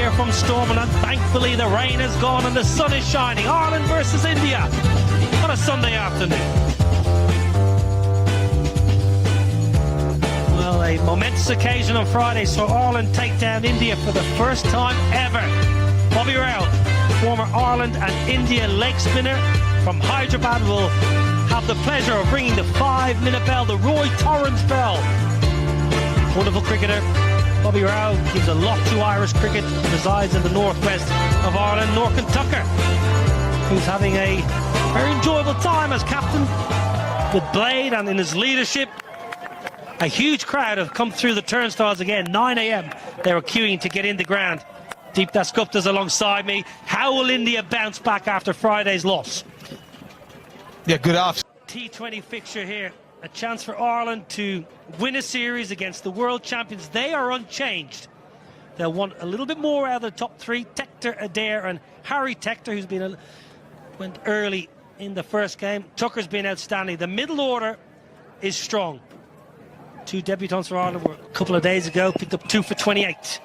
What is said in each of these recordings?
here from Stormont, and thankfully the rain is gone and the sun is shining. Ireland versus India on a Sunday afternoon. Well, a momentous occasion on Friday saw Ireland take down India for the first time ever. Bobby Rao, former Ireland and India leg spinner from Hyderabad, will have the pleasure of ringing the 5-minute bell, the Roy Torrance bell. Wonderful cricketer. Bobby Rao gives a lot to Irish cricket, resides in the northwest of Ireland. Norkin Tucker, who's having a very enjoyable time as captain with Blade and in his leadership. A huge crowd have come through the turnstiles again. 9 a.m. they were queuing to get in the ground. Deep Das Gupta's alongside me. How will India bounce back after Friday's loss? Yeah, good afternoon. T20 fixture here. A chance for Ireland to win a series against the world champions. They are unchanged. They'll want a little bit more out of the top three. Tector, Adair and Harry Tector, who's went early in the first game. Tucker's been outstanding. The middle order is strong. 2 debutants for Ireland were a couple of days ago, picked up 2 for 28.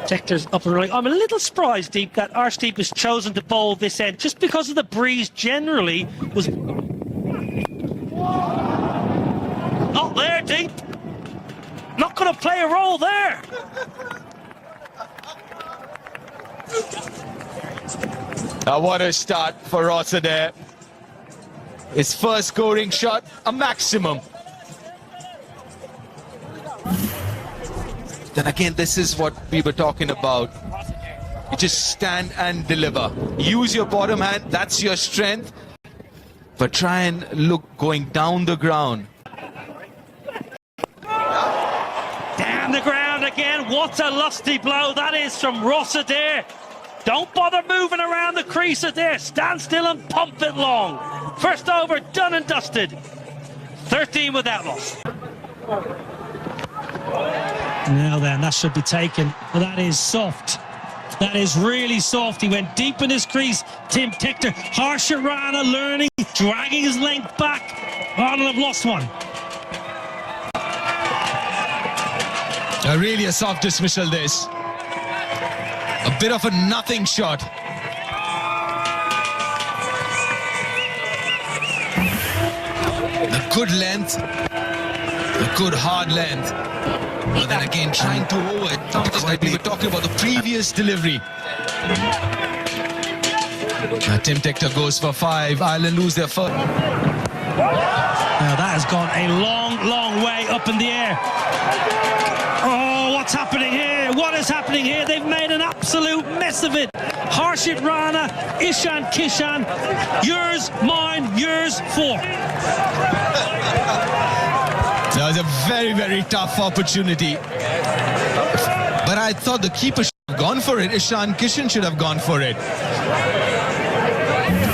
Tector's up and running. I'm a little surprised, Deep, that Arshdeep has chosen to bowl this end just because of the breeze generally was not there, Deep. Not going to play a role there. What a start for Rossa there. His first scoring shot, a maximum. Then again, this is what we were talking about. You just stand and deliver. Use your bottom hand, that's your strength. But try and look going down the ground. Down the ground again. What a lusty blow that is from Ross Adair. Don't bother moving around the crease, Adair. Stand still and pump it long. First over, done and dusted. 13 without loss. Now then, that should be taken. But that is soft. That is really soft. He went deep in his crease. Tim Tector, Harsha Rana learning, dragging his length back. Ireland have lost one. Really a soft dismissal, this. A bit of a nothing shot. A good length. A good hard length. But then again, trying to over it. Like we were talking about the previous delivery. Tim Tector goes for 5. Ireland lose their first. Now that has gone a long, long way up in the air. Oh, what's happening here? What is happening here? They've made an absolute mess of it. Harshit Rana, Ishan Kishan. Yours, mine, yours, 4. That was a very, very tough opportunity. But I thought the keeper should have gone for it. Ishan Kishan should have gone for it.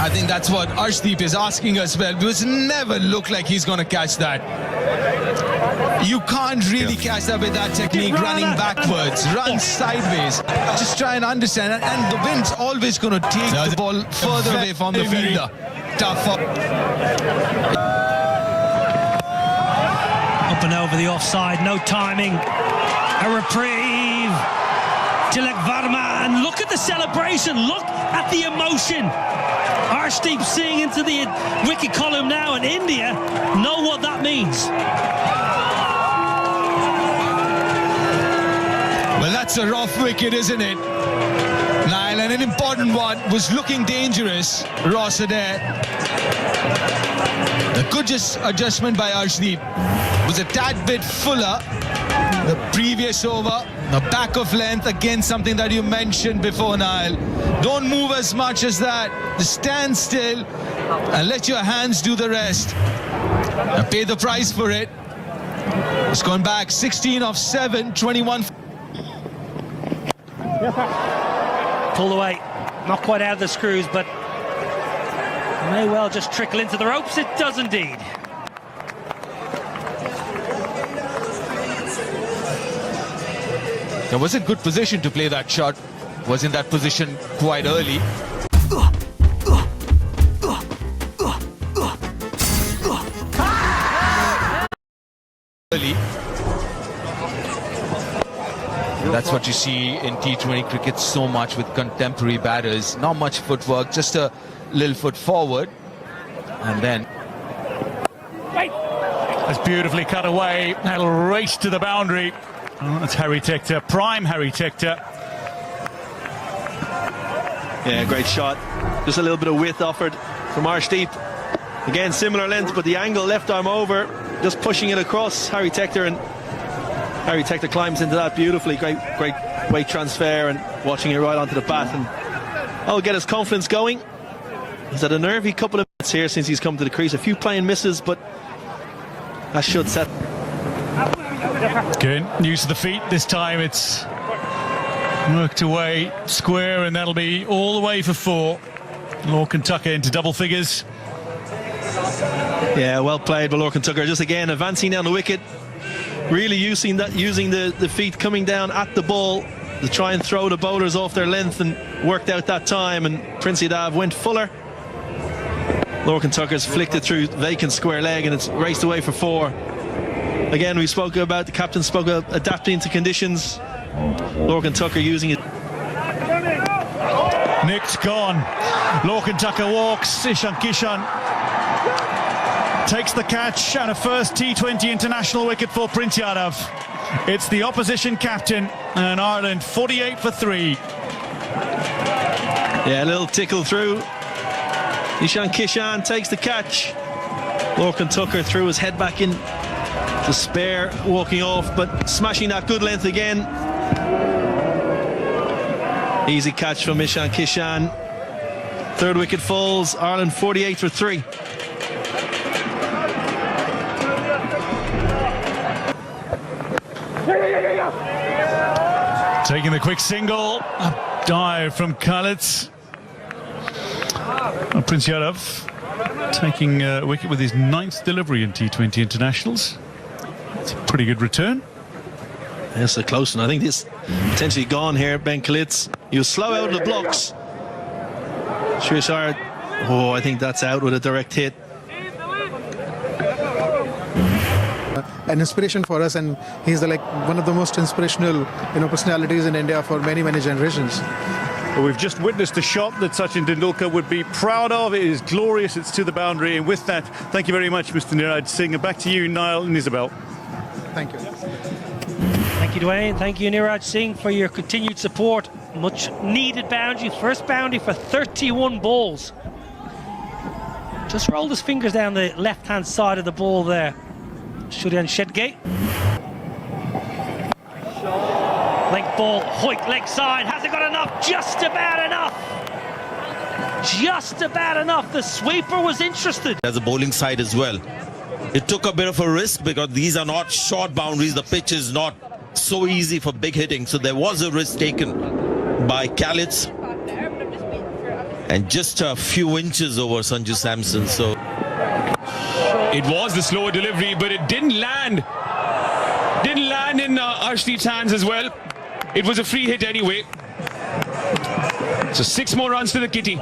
I think that's what Arshdeep is asking us. Well, because never look like he's going to catch that. You can't really catch that with that technique, running backwards, run sideways. Just try and understand. And the wind's always going to take the ball further away from the fielder. Tough. Up and over the offside, no timing. A reprieve. Tilak Varma, and look at the celebration. Look at the emotion. Arshdeep seeing into the wicket column now, and India know what that means. Well, that's a rough wicket, isn't it? Niall, and an important one, was looking dangerous. Ross Adair. A good adjustment by Arshdeep. Was a tad bit fuller the previous over. The back of length, again something that you mentioned before, Niall. Don't move as much as that. Just stand still and let your hands do the rest. And pay the price for it. It's gone back 16 of 7, 21. Pulled away, not quite out of the screws, but may well just trickle into the ropes. It does indeed. That was a good position to play that shot. Was in that position quite early. early. That's what you see in T20 cricket so much with contemporary batters. Not much footwork, just a little foot forward. And then... That's beautifully cut away. That'll race to the boundary. Oh, that's Harry Tector, prime Harry Tector. Yeah, great shot. Just a little bit of width offered from Arshdeep. Again, similar length, but the angle, left arm over, just pushing it across Harry Tector, and Harry Tector climbs into that beautifully. Great weight transfer and watching it right onto the bat, and that'll get his confidence going. He's had a nervy couple of minutes here since he's come to the crease. A few playing misses, but that should set. Good. Use of the feet. This time it's worked away square, and that'll be all the way for 4. Lorcan Tucker into double figures. Yeah, well played by Lorcan Tucker. Just again advancing down the wicket, really using the feet coming down at the ball to try and throw the bowlers off their length, and worked out that time. And Prince Yadav went fuller. Lorcan Tucker's flicked it through vacant square leg, and it's raced away for 4. Again, we spoke about, the captain spoke about adapting to conditions. Lorcan Tucker using it. Nick's gone. Lorcan Tucker walks. Ishan Kishan takes the catch, and a first T20 international wicket for Prince Yadav. It's the opposition captain, and Ireland 48 for 3. Yeah, a little tickle through. Ishan Kishan takes the catch. Lorcan Tucker threw his head back in to spare, walking off, but smashing that good length again. Easy catch from Ishan Kishan. 3rd wicket falls. Ireland 48 for 3. Taking the quick single. A dive from Khalid. Prince Yadav taking a wicket with his 9th delivery in T20 internationals. It's a pretty good return. That's a close one. I think this potentially gone here. Ben Khalid, he was slow out of the blocks. Shrishar, oh, I think that's out with a direct hit. An inspiration for us, and he's like one of the most inspirational, personalities in India for many generations. Well, we've just witnessed a shot that Sachin Tendulkar would be proud of. It is glorious. It's to the boundary, and with that, thank you very much, Mr. Niraj Singh. And back to you, Niall and Isabel. Thank you. Thank you, Dwayne. Thank you, Niraj Singh, for your continued support. Much needed boundary. First boundary for 31 balls. Just rolled his fingers down the left-hand side of the ball there. Shurian Shedgate. Leg ball, Hoyt leg side. Has it got enough? Just about enough. Just about enough. The sweeper was interested. As a bowling side as well. It took a bit of a risk because these are not short boundaries. The pitch is not so easy for big hitting. So there was a risk taken by Khalid. And just a few inches over Sanju Samson. So it was the slower delivery, but it didn't land. Didn't land in Arshdeep's hands as well. It was a free hit anyway. So 6 more runs to the kitty.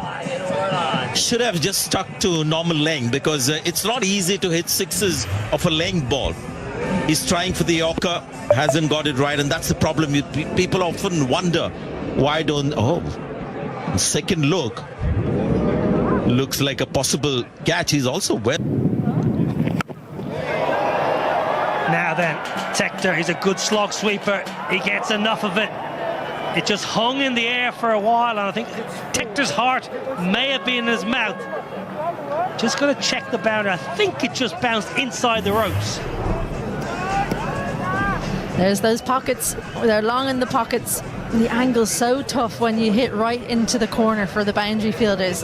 Should have just stuck to normal length because it's not easy to hit sixes of a length ball. He's trying for the Yorker, hasn't got it right, and that's the problem. People often wonder why don't. Oh, second look looks like a possible catch. He's also well. Now then, Tector, he's a good slog sweeper. He gets enough of it. It just hung in the air for a while, and I think Tector's heart may have been in his mouth. Just going to check the boundary. I think it just bounced inside the ropes. There's those pockets. They're long in the pockets. The angle's so tough when you hit right into the corner for the boundary fielders.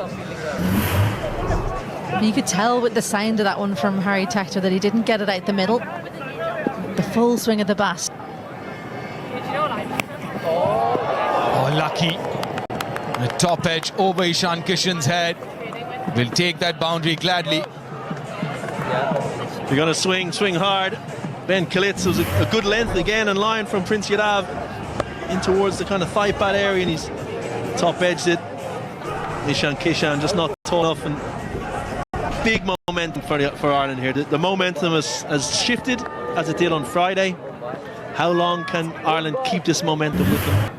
You could tell with the sound of that one from Harry Tector that he didn't get it out the middle. The full swing of the bat. Oh, lucky. The top edge over Ishan Kishan's head. Will take that boundary gladly. You're going to swing hard. Ben Khalid was a good length again in line from Prince Yadav in towards the kind of thigh pad area, and he's top edged it. Ishan Kishan just not tall enough, and big momentum for Ireland here. The momentum has shifted as it did on Friday. How long can Ireland keep this momentum with them?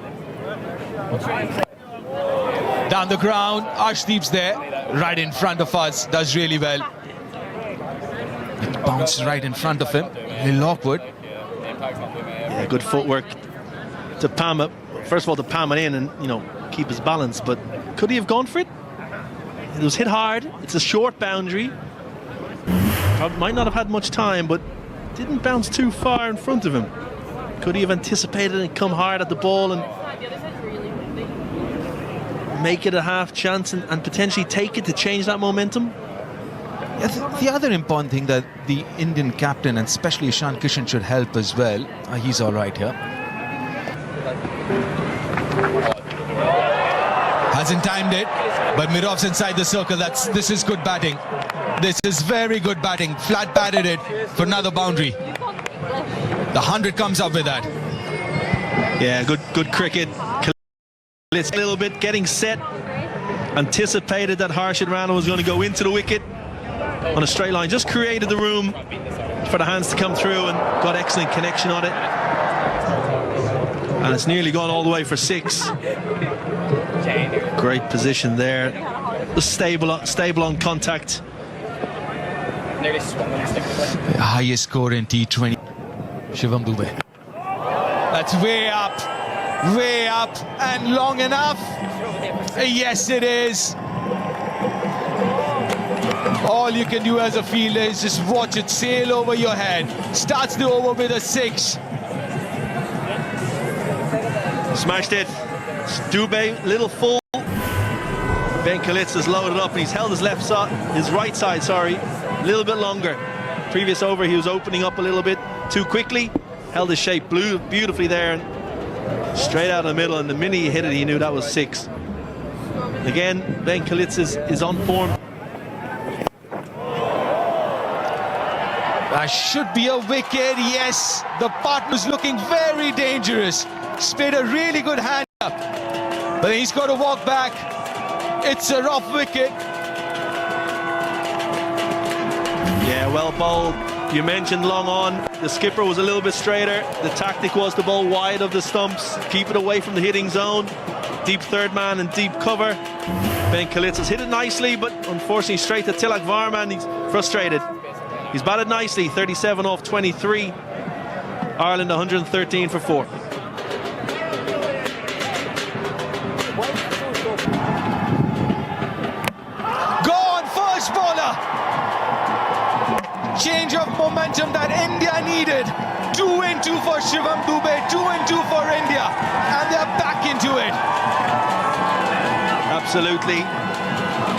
Down the ground, Arshdeep's there, right in front of us, does really well. It bounced right in front of him, a little awkward. Yeah, good footwork to palm it. First of all, to palm it in and, you know, keep his balance, but could he have gone for it? It was hit hard. It's a short boundary. Might not have had much time, but didn't bounce too far in front of him. Could he have anticipated and come hard at the ball and make it a half chance and potentially take it to change that momentum? Yeah, the other important thing that the Indian captain and especially Ishan Kishan should help as well. He's all right here. Hasn't timed it, but Mirov's inside the circle. This is good batting. This is very good batting. Flat batted it for another boundary. The 100 comes up with that. Yeah, good cricket. It's a little bit getting set. Anticipated that Harshit Rana was going to go into the wicket on a straight line. Just created the room for the hands to come through and got excellent connection on it. And it's nearly gone all the way for 6. Great position there. Just stable on contact. The highest score in T20. Shivam Dube. That's way up, and long enough. Yes, it is. All you can do as a fielder is just watch it sail over your head. Starts the over with a 6. Smashed it. Dube, little full. Ben Kalitz has loaded up and he's held his right side, a little bit longer. Previous over he was opening up a little bit too quickly. Held his shape beautifully there and straight out of the middle, and the minute he hit it he knew that was 6. Again, Ben Kalitz is on form. That should be a wicket, yes. The partner's looking very dangerous. Spade a really good hand up, but he's got to walk back. It's a rough wicket. Yeah, well bowled. You mentioned long on. The skipper was a little bit straighter. The tactic was to bowl wide of the stumps, keep it away from the hitting zone. Deep third man and deep cover. Ben Kalitz has hit it nicely, but unfortunately straight to Tilak Varman. He's frustrated. He's batted nicely, 37 off 23. Ireland 113 for 4. Gone, first bowler. Change of momentum that India needed. 2 and 2 for Shivam Dube, 2 and 2 for India, and they're back into it. Absolutely.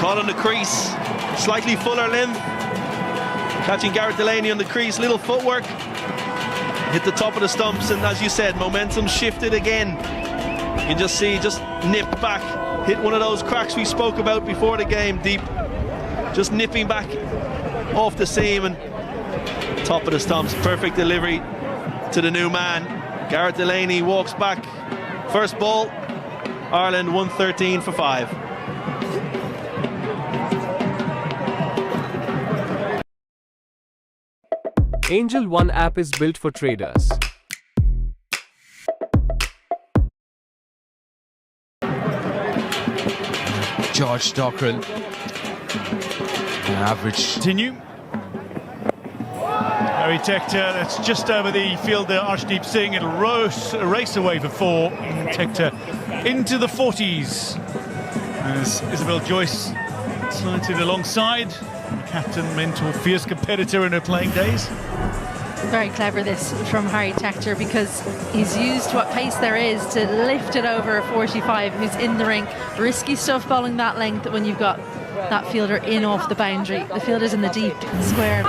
Caught on the crease, slightly fuller length. Catching Garrett Delaney on the crease, little footwork. Hit the top of the stumps, and as you said, momentum shifted again. You can just see, just nip back. Hit one of those cracks we spoke about before the game, deep. Just nipping back off the seam and top of the stumps. Perfect delivery to the new man. Garrett Delaney walks back. First ball, Ireland 113 for 5. Angel One app is built for traders. George Dockrell. Average. Continue. Harry Tector, that's just over the fielder Arshdeep Singh. It'll race away for 4. Tector into the 40s. As Isabel Joyce slanted alongside. Captain, mentor, fierce competitor in her playing days. Very clever this from Harry Tector, because he's used what pace there is to lift it over a 45 who's in the ring. Risky stuff bowling that length when you've got that fielder in off the boundary. The fielder's in the deep square.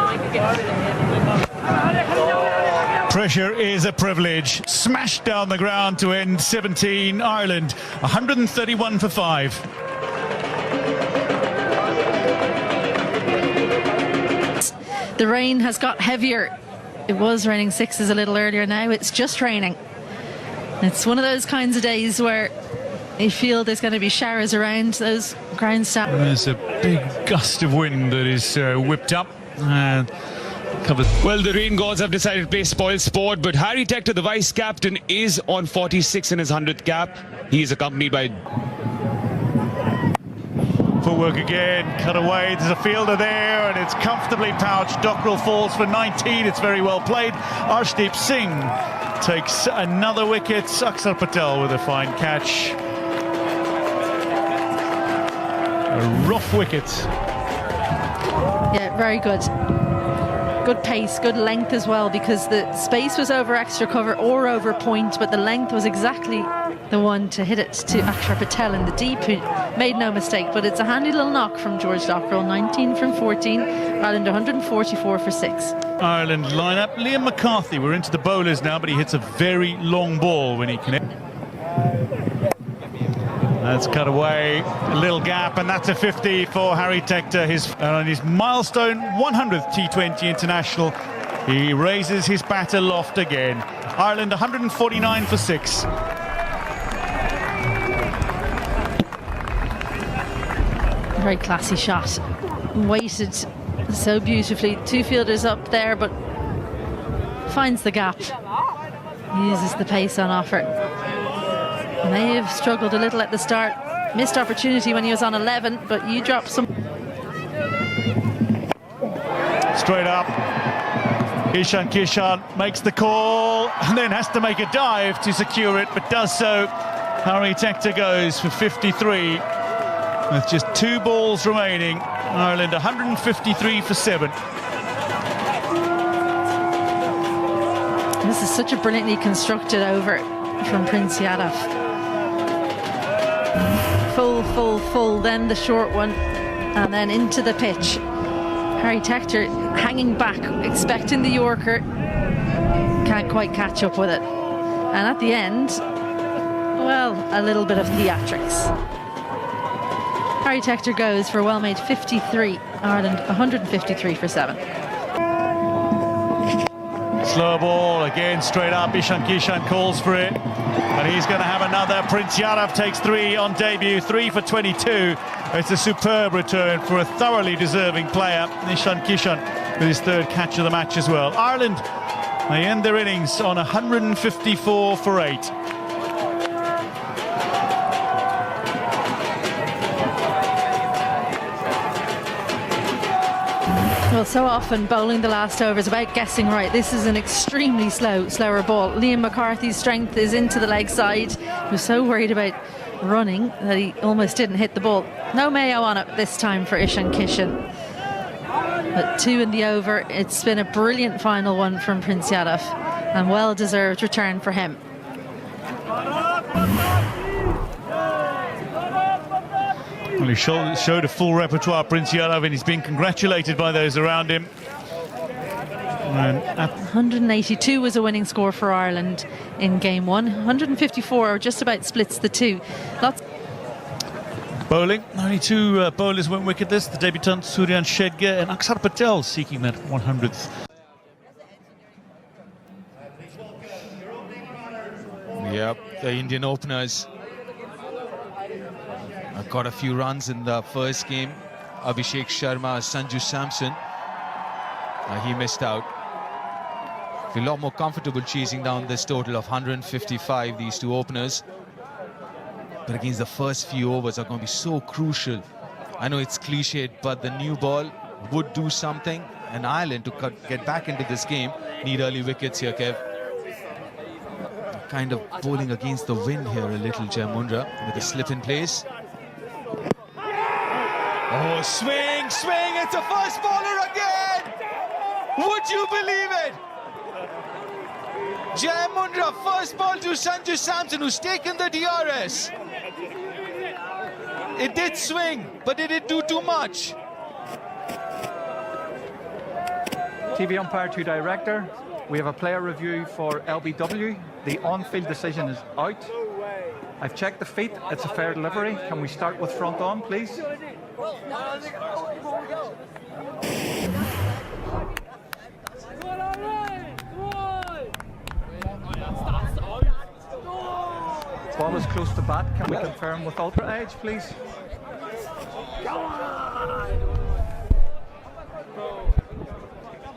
Pressure is a privilege. Smashed down the ground to end 17. Ireland 131 for 5. The rain has got heavier. It was raining 6s a little earlier. Now it's just raining. It's one of those kinds of days where you feel there's going to be showers around those ground staff. There's a big gust of wind that is whipped up. covered. Well, the rain gods have decided to play spoil sport, but Harry Tector, the vice captain, is on 46 in his 100th cap. He is accompanied by... Footwork again, cut away, there's a fielder there, and it's comfortably pouched. Dockrell falls for 19, it's very well played. Arshdeep Singh takes another wicket. Akshar Patel with a fine catch. A rough wicket. Yeah, very good. Good pace, good length as well, because the space was over extra cover or over point, but the length was exactly the one to hit it to Akshar Patel in the deep, who made no mistake. But it's a handy little knock from George Dockrell. 19 from 14, Ireland 144 for 6. Ireland lineup. Liam McCarthy, we're into the bowlers now, but he hits a very long ball when he connects. That's cut away, a little gap, and that's a 50 for Harry Tector. On his milestone 100th T20 international, he raises his bat aloft again. Ireland 149 for 6. Very classy shot, weighted so beautifully. Two fielders up there, but finds the gap, uses the pace on offer. May have struggled a little at the start, missed opportunity when he was on 11, but you drop some. Straight up, Ishan Kishan makes the call and then has to make a dive to secure it, but does so. Harry Tector goes for 53 with just 2 balls remaining. Ireland 153 for 7. This is such a brilliantly constructed over from Prince Yadav. Full, then the short one, and then into the pitch. Harry Tector hanging back, expecting the Yorker, can't quite catch up with it. And at the end, well, a little bit of theatrics. Harry Tector goes for a well-made 53, Ireland 153 for 7. Slow ball, again straight up, Ishan Kishan calls for it, and he's going to have another. Prince Yadav takes 3 on debut, 3 for 22. It's a superb return for a thoroughly deserving player, Ishan Kishan, with his 3rd catch of the match as well. Ireland, they end their innings on 154 for 8. Well, so often bowling the last over is about guessing right. This is an extremely slower ball. Liam McCarthy's strength is into the leg side. He was so worried about running that he almost didn't hit the ball. No Mayo on it this time for Ishan Kishan. But 2 in the over. It's been a brilliant final one from Prince Yadav, and well-deserved return for him. Well, he showed a full repertoire, Prince Yadav, and he's been congratulated by those around him. 182 was a winning score for Ireland in game 1. 154 just about splits the two. Bowling, only 2 bowlers went wicketless. The debutant Suryan Shedge and Akshar Patel seeking that 100th. Yep, the Indian openers got a few runs in the first game. Abhishek Sharma, Sanju Samson, he missed out. Feel a lot more comfortable chasing down this total of 155, these 2 openers. But against the first few overs are going to be so crucial. I know it's cliched, but the new ball would do something, and Ireland, to get back into this game, need early wickets here, Kev. Kind of bowling against the wind here a little, Jai Mundra, with a slip in place. Oh, swing, it's a first bowler again! Would you believe it? Jai Mundra, first ball to Sanju Samson, who's taken the DRS. It did swing, but did it do too much? TV umpire to director. We have a player review for LBW. The on-field decision is out. I've checked the feet. It's a fair delivery. Can we start with front on, please? Ball is close to bat. Can we confirm with ultra edge, please?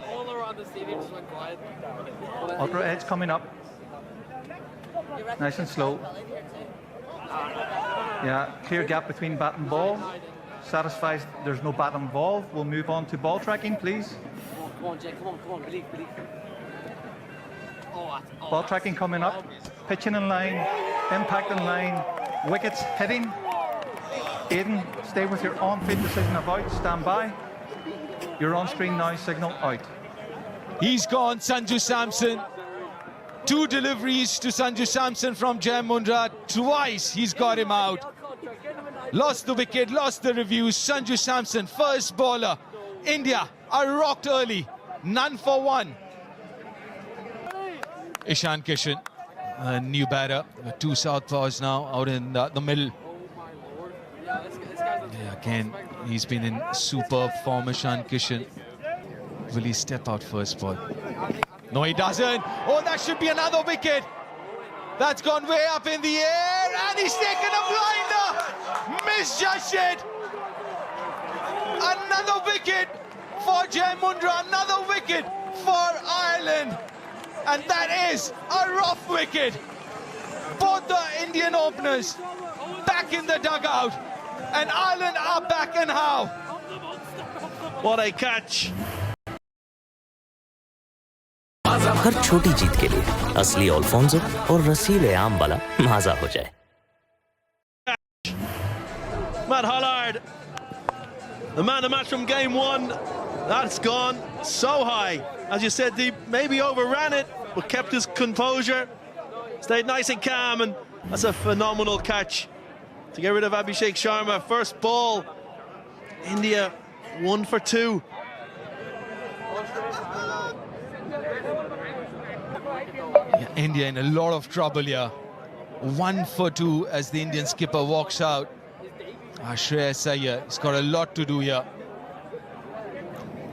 All around the Ultra edge coming up. Nice and slow. Yeah, clear gap between bat and ball. Satisfies there's no bat involved. We'll move on to ball tracking, please. Come on, Jay, come on, believe. Ball tracking coming up. Pitching in line, impact in line, wickets hitting. Aiden, stay with your on-field decision of out. Stand by. Your on-screen now signal out. He's gone, Sanju Samson. 2 deliveries to Sanju Samson from Jai Mundra. Twice he's got him out. Lost the wicket, lost the reviews. Sanju Samson, first bowler. India are rocked early. None for 1. Ishan Kishan, a new batter. 2 southpaws now out in the middle. Yeah, again, he's been in superb form, Ishan Kishan. Will he step out first ball? No, he doesn't. Oh, that should be another wicket. That's gone way up in the air, and he's taken a blinder. Misjudged it. Another wicket for Jai Mundra, another wicket for Ireland. And that is a rough wicket. Both the Indian openers back in the dugout. And Ireland are back, and how? What a catch. हर छोटी जीत के लिए असली Alfonso और रसीले आम वाला माजा हो जाए। Matt Hollard, the man of the match from game 1. That's gone so high. As you said, Deep maybe overran it, but kept his composure, stayed nice and calm, and that's a phenomenal catch to get rid of Abhishek Sharma. First ball, India 1 for 2. Yeah, India in a lot of trouble here. 1 for 2 as the Indian skipper walks out. Shreyas Iyer, he's got a lot to do here.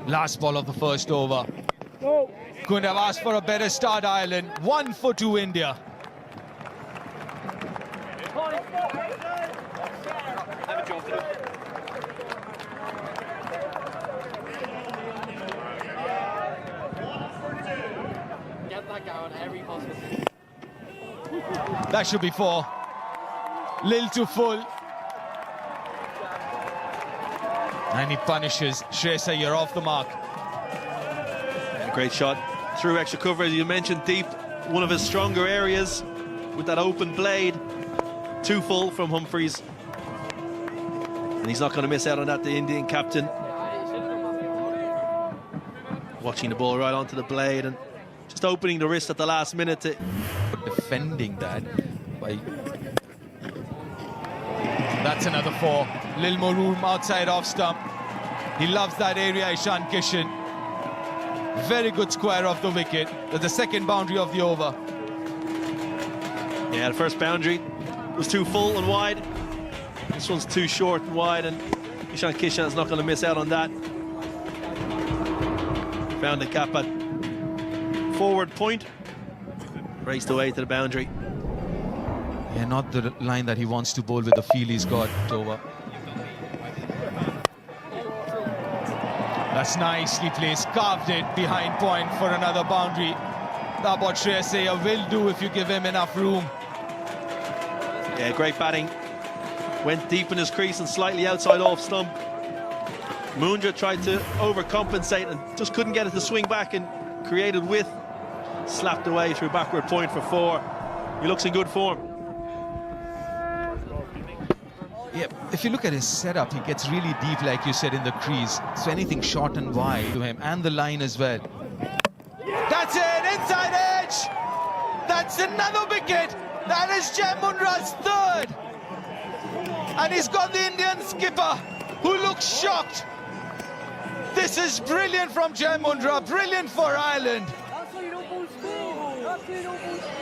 Last ball of the first over. Couldn't have asked for a better start, Ireland. 1 for 2 India. That should be 4. Lil to full. And he punishes Shreyas Iyer off the mark. Great shot through extra cover, as you mentioned, Deep. One of his stronger areas with that open blade. 2 full from Humphreys. And he's not going to miss out on that, the Indian captain. Watching the ball right onto the blade and just opening the wrist at the last minute to... Defending that by... That's another 4. Lil more room outside off stump. He loves that area, Ishan Kishan. Very good square of the wicket. That's the second boundary of the over. Yeah, the first boundary was too full and wide. This one's too short and wide, and Ishan Kishan is not going to miss out on that. Found the cap at forward point. Raced away to the boundary. Yeah, not the line that he wants to bowl with the feel he's got over. That's nicely placed, carved it behind point for another boundary. That's what Shreyas Iyer will do if you give him enough room. Yeah, great batting. Went deep in his crease and slightly outside off stump. Mundra tried to overcompensate and just couldn't get it to swing back and created width. Slapped away through backward point for 4. He looks in good form. Yeah, if you look at his setup, he gets really deep, like you said, in the crease. So anything short and wide to him, and the line as well. That's it, inside edge! That's another wicket! That is Jai Mundra's 3rd! And he's got the Indian skipper, who looks shocked. This is brilliant from Jai Mundra, brilliant for Ireland.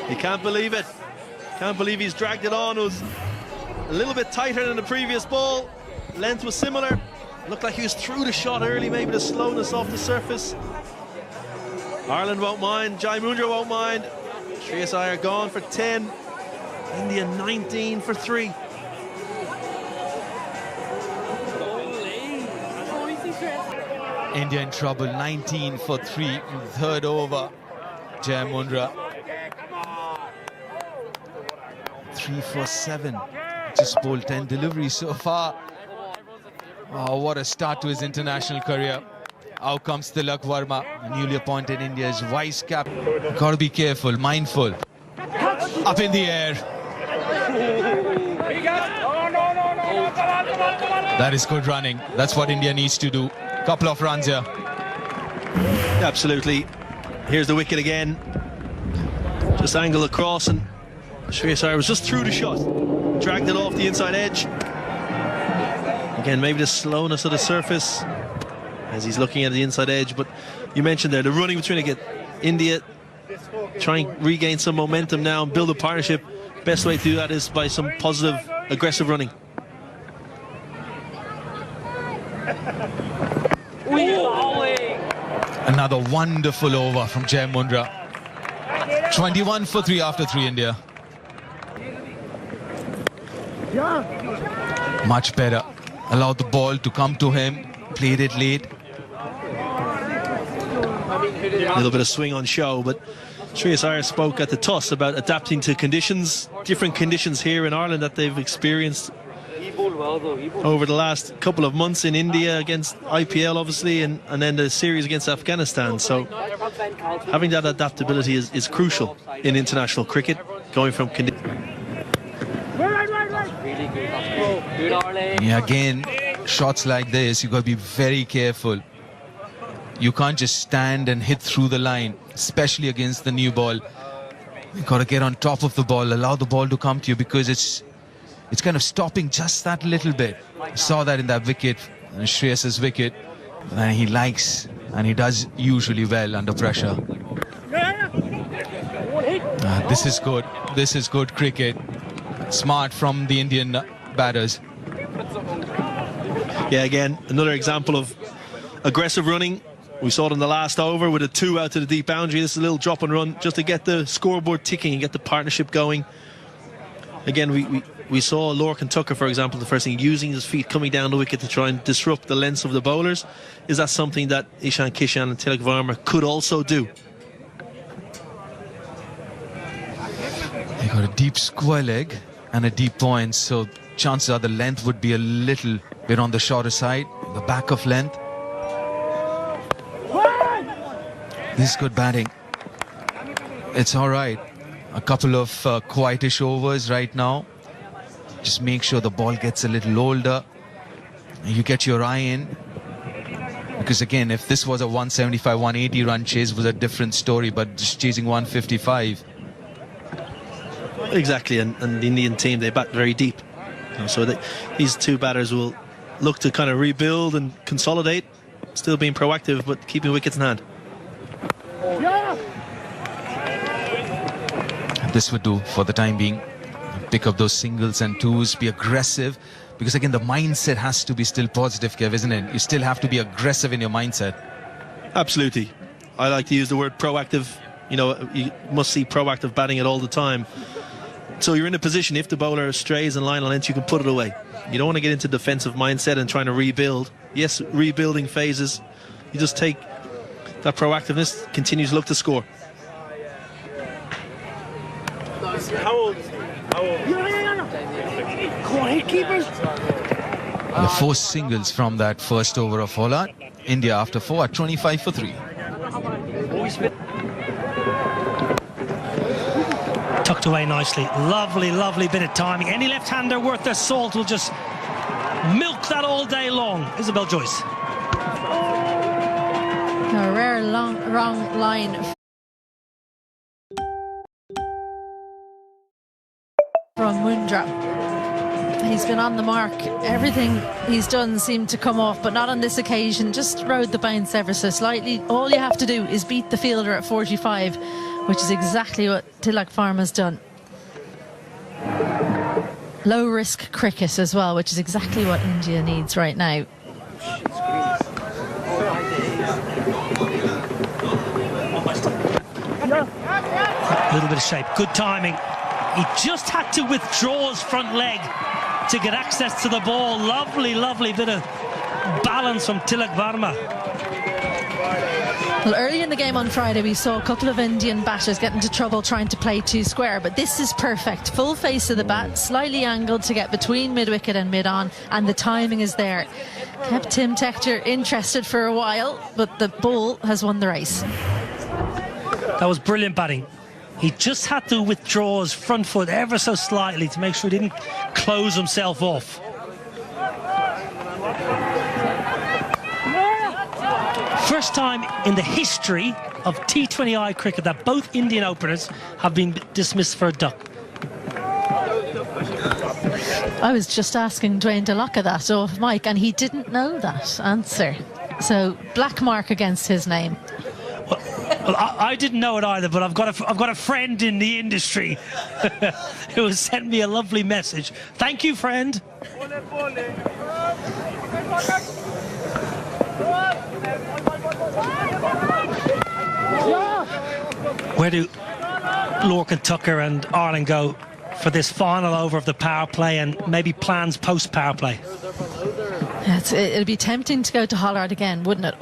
He can't believe it. Can't believe he's dragged it on. It was a little bit tighter than the previous ball. Length was similar. Looked like he was through the shot early, maybe the slowness off the surface. Ireland won't mind. Jai Mundra won't mind. Shreyas Iyer gone for 10. India 19 for 3. India in trouble. 19 for 3, third over. Jai Mundra. 3 for 7. Just bowled 10 deliveries so far. Oh, what a start to his international career. Out comes Tilak Verma, newly appointed India's vice captain. Got to be careful, mindful. Up in the air. That is good running. That's what India needs to do. Couple of runs here. Absolutely. Here's the wicket again. Just angle across, and Shreyas Iyer was just through the shot. Dragged it off the inside edge. Again, maybe the slowness of the surface as he's looking at the inside edge. But you mentioned there, the running between again. India trying to regain some momentum now and build a partnership. Best way to do that is by some positive, aggressive running. Another wonderful over from Jai Mundra. 21 for 3 after 3 India. Much better. Allowed the ball to come to him. Played it late. A little bit of swing on show, but Shreyas Iyer spoke at the toss about adapting to conditions, different conditions here in Ireland that they've experienced over the last couple of months in India against IPL, obviously, and then the series against Afghanistan. So having that adaptability is crucial in international cricket, going from conditions. Yeah, again, shots like this, you've got to be very careful. You can't just stand and hit through the line, especially against the new ball. You've got to get on top of the ball, allow the ball to come to you, because it's kind of stopping just that little bit. Saw that in that wicket, Shreyas's wicket. And he likes, and he does usually well under pressure. This is good. This is good cricket. Smart from the Indian batters. Yeah, again, another example of aggressive running. We saw it in the last over with a 2 out to the deep boundary. This is a little drop and run just to get the scoreboard ticking and get the partnership going. Again, we saw Lorcan Tucker, for example, the first thing, using his feet coming down the wicket to try and disrupt the lengths of the bowlers. Is that something that Ishan Kishan and Tilak Verma could also do? They got a deep square leg and a deep point, so chances are the length would be a little bit on the shorter side, the back of length. This is good batting. It's all right. A couple of quietish overs right now. Just make sure the ball gets a little older. You get your eye in. Because again, if this was a 175, 180 run chase, it was a different story, but just chasing 155. Exactly, and the Indian team, they bat very deep. So these two batters will look to kind of rebuild and consolidate, still being proactive, but keeping wickets in hand. This would do for the time being. Pick up those singles and twos, be aggressive, because again the mindset has to be still positive, Kev, isn't it? You still have to be aggressive in your mindset. Absolutely. I like to use the word proactive. You know, you must see proactive batting it all the time. So you're in a position, if the bowler strays and line on length, you can put it away. You don't want to get into defensive mindset and trying to rebuild. Yes, rebuilding phases. You just take that proactiveness, continues to look to score. The 4 singles from that first over of Holland. India after 4 at 25 for 3. Tucked away nicely. Lovely, lovely bit of timing. Any left-hander worth their salt will just milk that all day long. Isabel Joyce. A rare wrong line from Mundra. He's been on the mark. Everything he's done seemed to come off, but not on this occasion. Just rode the bounce ever so slightly. All you have to do is beat the fielder at 45, which is exactly what Tilak Verma's done. Low risk cricket as well, which is exactly what India needs right now. A little bit of shape, good timing. He just had to withdraw his front leg to get access to the ball. Lovely, lovely bit of balance from Tilak Verma. Well, early in the game on Friday, we saw a couple of Indian batters get into trouble trying to play too square, but this is perfect. Full face of the bat, slightly angled to get between mid-wicket and mid-on, and the timing is there. Kept Tim Tector interested for a while, but the ball has won the race. That was brilliant batting. He just had to withdraw his front foot ever so slightly to make sure he didn't close himself off. First time in the history of T20I cricket that both Indian openers have been dismissed for a duck. I was just asking Dwayne DeLocca that off Mike, and he didn't know that answer. So black mark against his name. Well, I didn't know it either, but I've got a friend in the industry who has sent me a lovely message. Thank you, friend. Where do Lorcan Tucker and Ireland go for this final over of the power play and maybe plans post power play? It'd be tempting to go to Hollard again, wouldn't it?